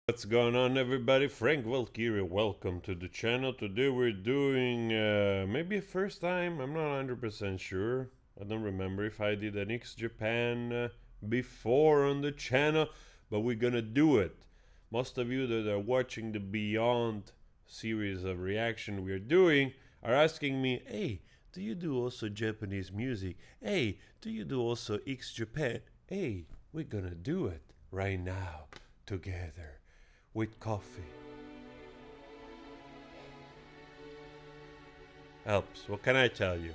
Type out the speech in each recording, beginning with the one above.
What's going on, everybody? Frank Valkyria, welcome to the channel. Today we're doing maybe a first time, I'm not 100% sure. I don't remember if I did an X Japan before on the channel, but we're gonna do it. Most of you that are watching the Beyond series of reaction we're doing are asking me, hey, do you do also Japanese music? Hey, do you do also X Japan? Hey, we're gonna do it right now together with coffee. Helps. What can I tell you?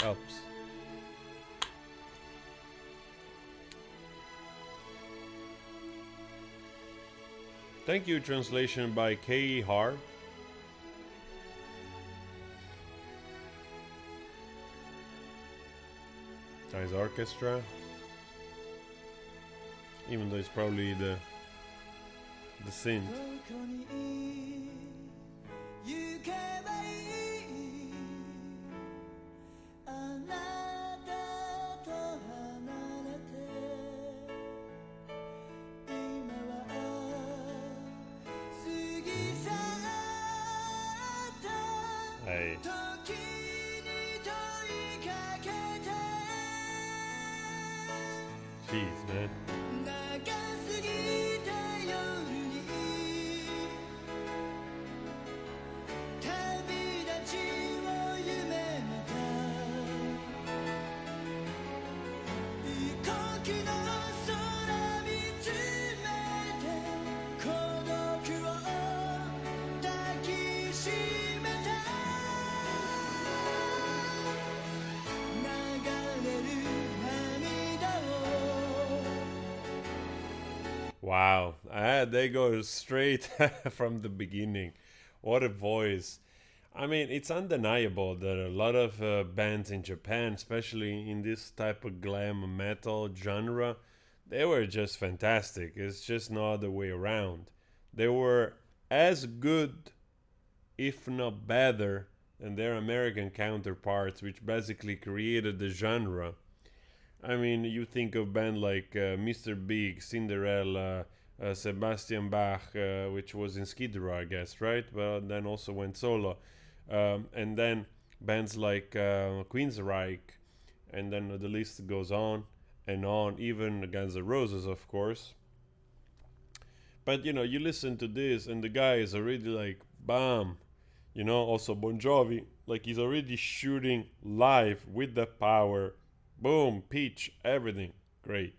Helps. Thank you, translation by K.E. Har. Nice orchestra. Even though it's probably the synth. Hey. Jeez, man. Wow, they go straight from the beginning. What a voice. I mean, it's undeniable that a lot of bands in Japan, especially in this type of glam metal genre, they were just fantastic. It's just no other way around. They were as good, if not better, than their American counterparts, which basically created the genre. I mean, you think of band like Mr. Big, Cinderella, Sebastian Bach, which was in Skid Row, I guess, right? But then also went solo. And then bands like Queensryche, and then the list goes on and on, even Guns N' Roses, of course. But, you know, you listen to this, and the guy is already like, bam. You know, also Bon Jovi, like he's already shooting live with the power. Boom, pitch, everything. Great.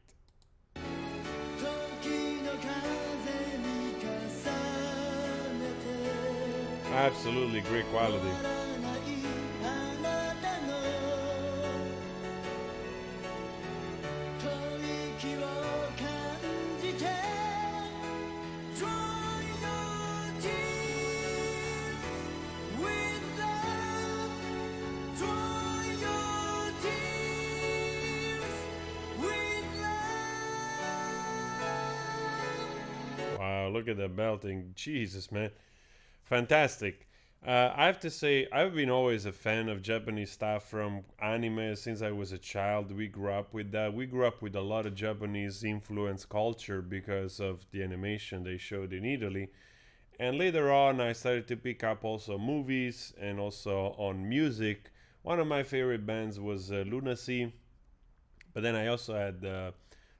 Absolutely great quality. Wow, look at the belting. Jesus, man. Fantastic. I have to say, I've been always a fan of Japanese stuff from anime since I was a child. We grew up with that. We grew up with a lot of Japanese influence culture because of the animation they showed in Italy. And later on, I started to pick up also movies and also on music. One of my favorite bands was Lunacy. But then I also had,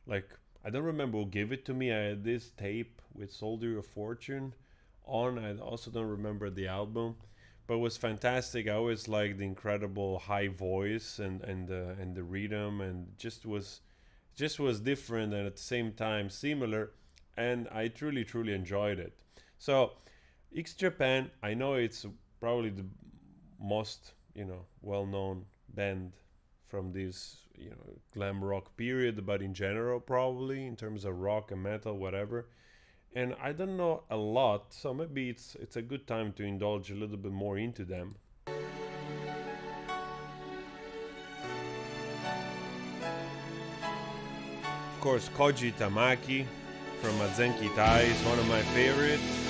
like, I don't remember who gave it to me. I had this tape with Soldier of Fortune on. I also don't remember the album, but it was fantastic. I always liked the incredible high voice and the rhythm, and just was different and at the same time similar, and I truly enjoyed it. So X Japan, I know it's probably the most well-known band from this glam rock period, but in general probably in terms of rock and metal, whatever. And I don't know a lot, so maybe it's a good time to indulge a little bit more into them. Of course, Koji Tamaki from Mazenki Tai is one of my favorites.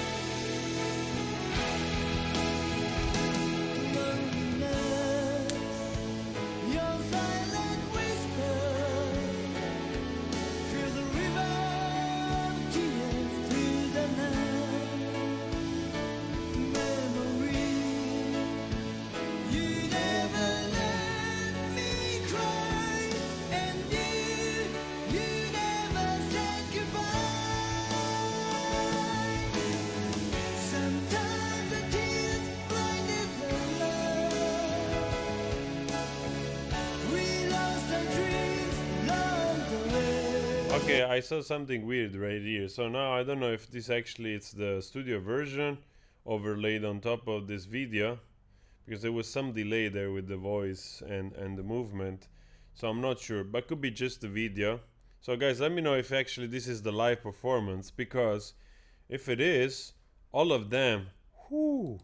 Okay, I saw something weird right here. So now I don't know if this actually it's the studio version overlaid on top of this video, because there was some delay there with the voice and the movement. So I'm not sure, but could be just the video. So guys, let me know if actually this is the live performance, because if it is, all of them, whoo.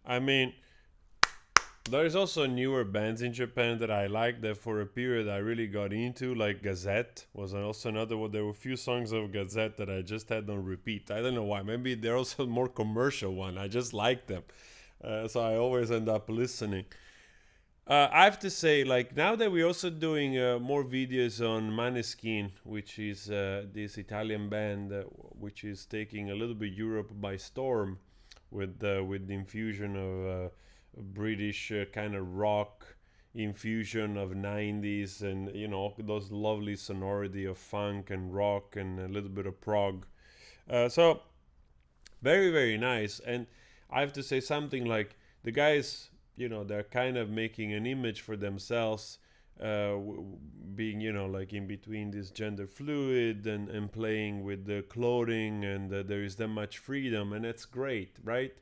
I mean, there's also newer bands in Japan that I like that for a period I really got into, like Gazette was also another one. There were a few songs of Gazette that I just had on repeat. I don't know why. Maybe they're also more commercial one. I just like them. So I always end up listening. I have to say, like, now that we're also doing more videos on Maneskin, which is this Italian band which is taking a little bit Europe by storm with the infusion of British kind of rock, infusion of 90s, and you know, those lovely sonority of funk and rock and a little bit of prog. So very, very nice. And I have to say something, like, the guys, you know, they're kind of making an image for themselves, being, you know, like in between this gender fluid and playing with the clothing, and there is that much freedom, and it's great, right?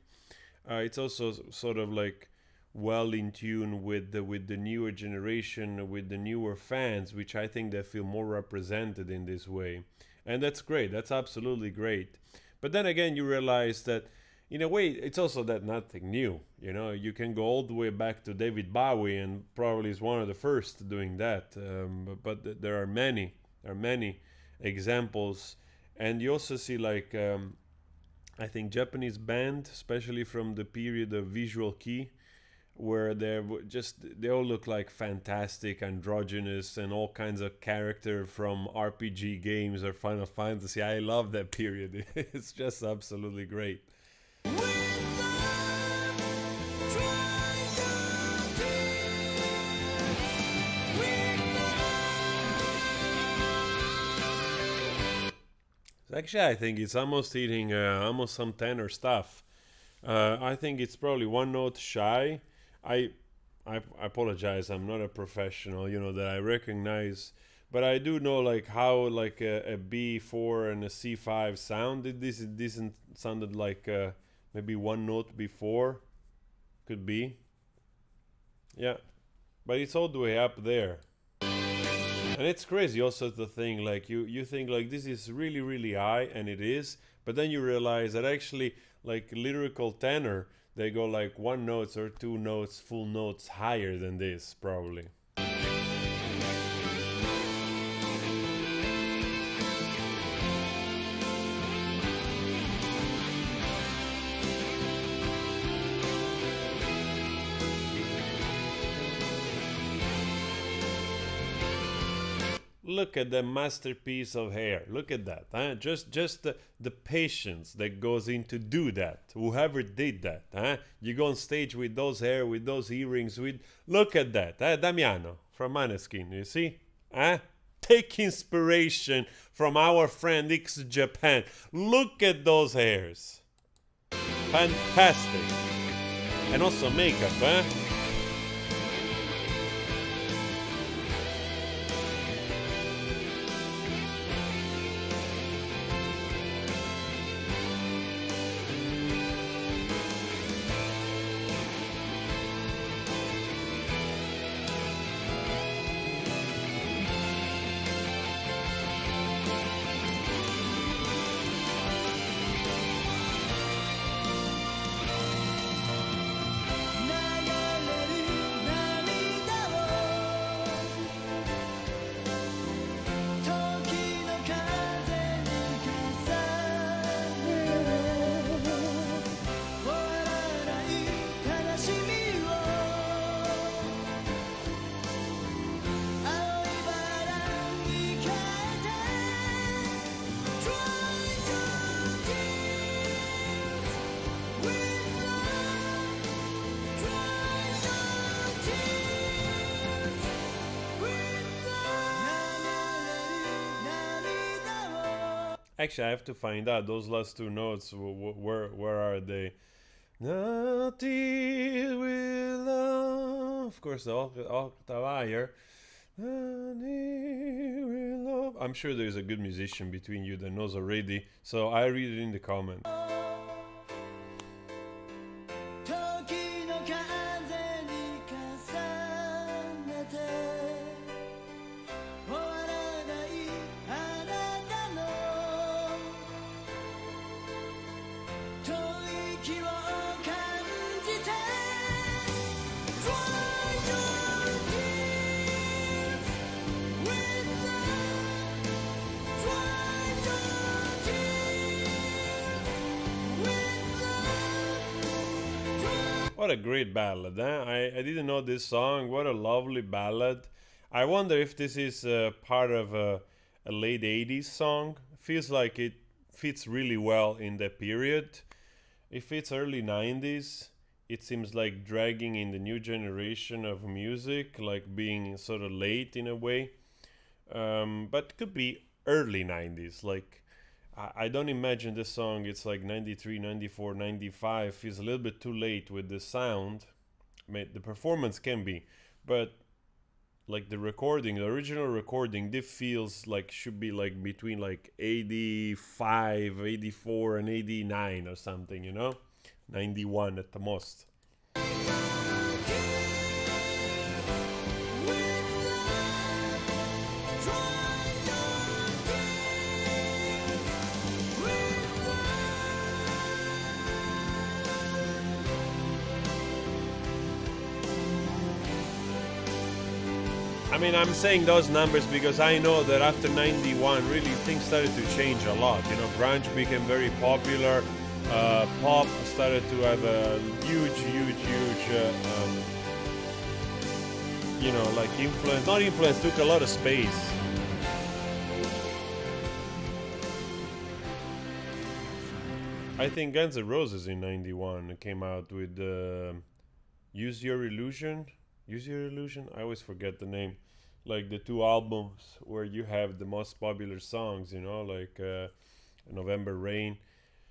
It's also sort of like well in tune with the newer generation, with the newer fans, which I think they feel more represented in this way, and that's great. That's absolutely great. But then again, you realize that in a way, it's also that nothing new. You know, you can go all the way back to David Bowie, and probably is one of the first doing that. But there are many examples, and you also see, like, I think Japanese band, especially from the period of Visual Kei, where they all look like fantastic, androgynous, and all kinds of character from RPG games or Final Fantasy. I love that period. It's just absolutely great. Actually, I think it's almost hitting almost some tenor stuff. I think it's probably one note shy. I apologize. I'm not a professional, you know, that I recognize, but I do know, like, how like a B4 and a C5 sounded. This isn't sounded like maybe one note before, could be. Yeah, but it's all the way up there. And it's crazy also to think, like, you think like this is really, really high, and it is, but then you realize that actually, like, lyrical tenor, they go like one notes or two notes, full notes higher than this, probably. Look at the masterpiece of hair. Look at that. Huh? Just the patience that goes into do that. Whoever did that. Huh? You go on stage with those hair, with those earrings. Look at that. Damiano from Maneskin. You see? Huh? Take inspiration from our friend X Japan. Look at those hairs. Fantastic. And also makeup. Huh? Actually, I have to find out those last two notes. Where are they? Not deal with love. Of course, the octave higher. I'm sure there's a good musician between you that knows already, so I read it in the comment. What a great ballad, huh? I didn't know this song. What a lovely ballad. I wonder if this is part of a late 80s song. Feels like it fits really well in that period. If it's early 90s, it seems like dragging in the new generation of music, like being sort of late in a way. But could be early 90s, like I don't imagine this song. It's like 93, 94, 95. Feels a little bit too late with the sound. I mean, the performance can be, but like the recording, the original recording, this feels like should be like between like 85, 84, and 89 or something, 91 at the most. I mean, I'm saying those numbers because I know that after 91, really things started to change a lot. Grunge became very popular. Pop started to have a huge, like influence. Not influence, took a lot of space. I think Guns N' Roses in 91 came out with Use Your Illusion. Use Your Illusion? I always forget the name. Like the two albums where you have the most popular songs, like November Rain.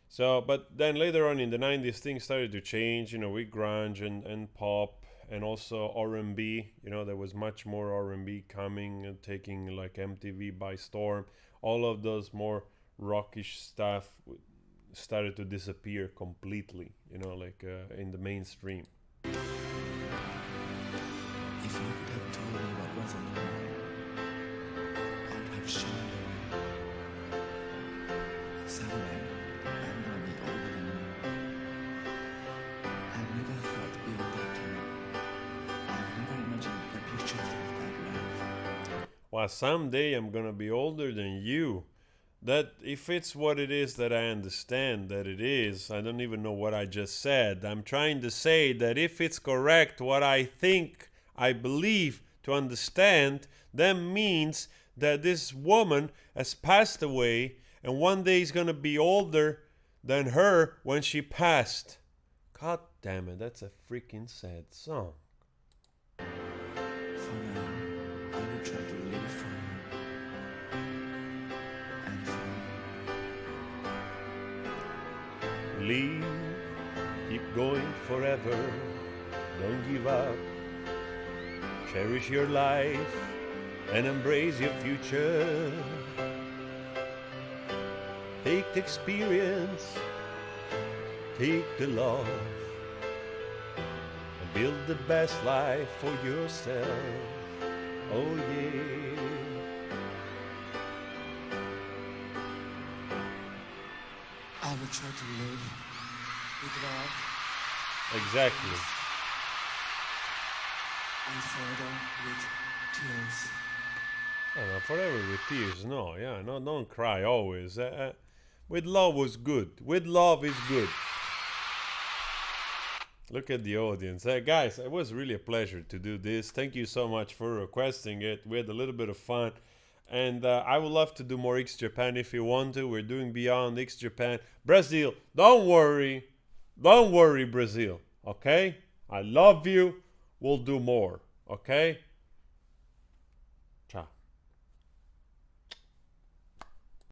So, but then later on in the 90s, things started to change, with grunge and pop and also R&B. There was much more R&B coming and taking like MTV by storm. All of those more rockish stuff started to disappear completely, like in the mainstream. If you could have told me what was on your mind, I would have shown you. Someday, I'm gonna be older than you. I've never thought beyond that time. I've never imagined the pictures of that life. Well, someday I'm gonna be older than you. That if it's what it is that I understand that it is, I don't even know what I just said. I'm trying to say that if it's correct what I think I believe to understand, that means that this woman has passed away and one day is going to be older than her when she passed. God damn it, that's a freaking sad song. For now, I will try to live for you. And for you. Leave, keep going forever, don't give up. Cherish your life and embrace your future. Take the experience, take the love, and build the best life for yourself. Oh yeah. I will try to live with love. Exactly. And forever with tears. Oh, no, forever with tears. No, yeah, no, don't cry always. With love was good. With love is good. Look at the audience. Guys, it was really a pleasure to do this. Thank you so much for requesting it. We had a little bit of fun. And I would love to do more X Japan if you want to. We're doing Beyond X Japan. Brazil, don't worry. Don't worry, Brazil. Okay? I love you. We'll do more. Okay? Ciao.